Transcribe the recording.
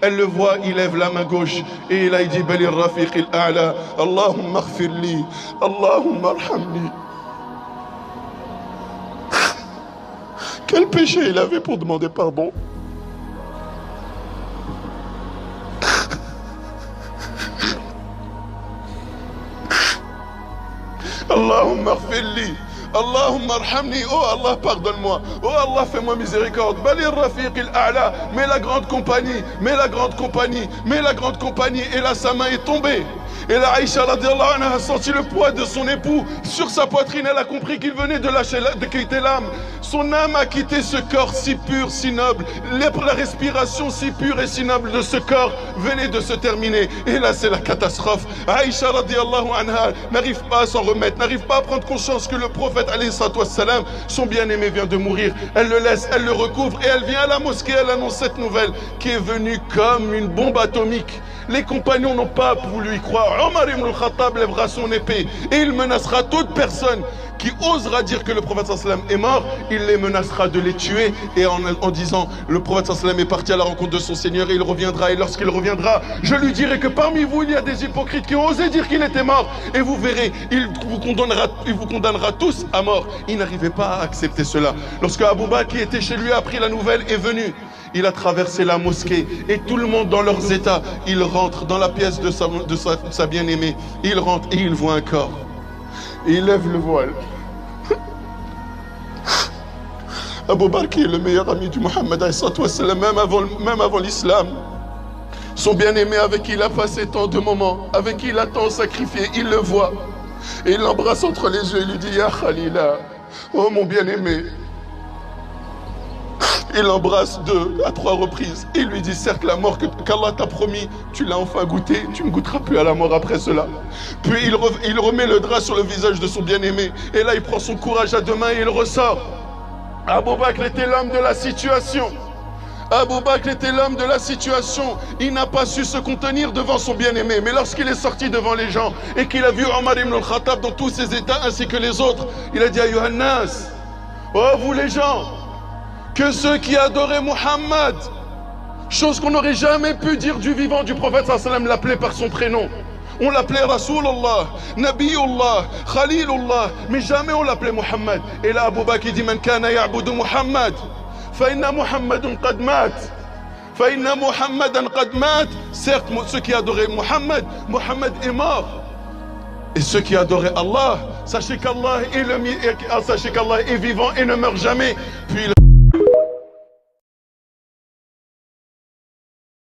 Elle le voit, il lève la main gauche et il a dit Bali Rafiq al-A'la, Allahumma aghfirli, Allahumma arhamni. Quel péché il avait pour demander pardon? Allahumma aghfirli, Allahumma arhamni. Oh Allah, pardonne-moi. Oh Allah, fais-moi miséricorde. Bali Rafiq al-A'la, mais la grande compagnie, mais la grande compagnie, mais la grande compagnie. Et là, sa main est tombée. Et là, Aïcha radiallahu anha a senti le poids de son époux sur sa poitrine. Elle a compris qu'il venait de quitter l'âme. Son âme a quitté ce corps si pur, si noble. La respiration si pure et si noble de ce corps venait de se terminer. Et là, c'est la catastrophe. Aïcha radiallahu anha n'arrive pas à s'en remettre, n'arrive pas à prendre conscience que le prophète, alayhi salatu wassalam, son bien-aimé vient de mourir. Elle le laisse, elle le recouvre et elle vient à la mosquée, elle annonce cette nouvelle qui est venue comme une bombe atomique. Les compagnons n'ont pas voulu y croire. Omar ibn al-Khattab lèvera son épée et il menacera toute personne qui osera dire que le prophète sallam est mort. Il les menacera de les tuer et en disant le prophète sallam est parti à la rencontre de son Seigneur et il reviendra, et lorsqu'il reviendra, je lui dirai que parmi vous il y a des hypocrites qui ont osé dire qu'il était mort, et vous verrez, il vous condamnera tous à mort. Il n'arrivait pas à accepter cela. Lorsque Abu Bakr, qui était chez lui, a appris la nouvelle, est venu, il a traversé la mosquée et tout le monde dans leurs états, il rentre dans la pièce de sa bien-aimée, il rentre et il voit un corps et il lève le voile. Abu Bakr, qui est le meilleur ami du Muhammad, même avant l'islam, son bien-aimé avec qui il a passé tant de moments, avec qui il a tant sacrifié, il le voit et il l'embrasse entre les yeux et lui dit Ya Khalila, oh mon bien-aimé. Il l'embrasse 2 à 3 reprises. Il lui dit certes la mort qu'Allah t'a promis, tu l'as enfin goûté, tu ne goûteras plus à la mort après cela. Puis il remet le drap sur le visage de son bien-aimé. Et là il prend son courage à 2 mains et il ressort. Abu Bakr était l'homme de la situation. Abu Bakr était l'homme de la situation. Il n'a pas su se contenir devant son bien-aimé. Mais lorsqu'il est sorti devant les gens et qu'il a vu Omar ibn al-Khattab dans tous ses états ainsi que les autres, il a dit Ayyuhan nas, oh vous les gens, que ceux qui adoraient Muhammad, chose qu'on n'aurait jamais pu dire du vivant du prophète sallallahu alayhi wa sallam, l'appelait par son prénom. On l'appelait Rasulullah, Nabiyullah, Khalilullah, mais jamais on l'appelait Muhammad. Et là Abu Bakr dit Man kana ya'budu Muhammad, fa inna Muhammadun qad mat. Fa inna Muhammadan qad mat. Certes, ceux qui adoraient Muhammad, Muhammad est mort. Et ceux qui adoraient Allah, sachez qu'Allah est vivant et ne meurt jamais. Puis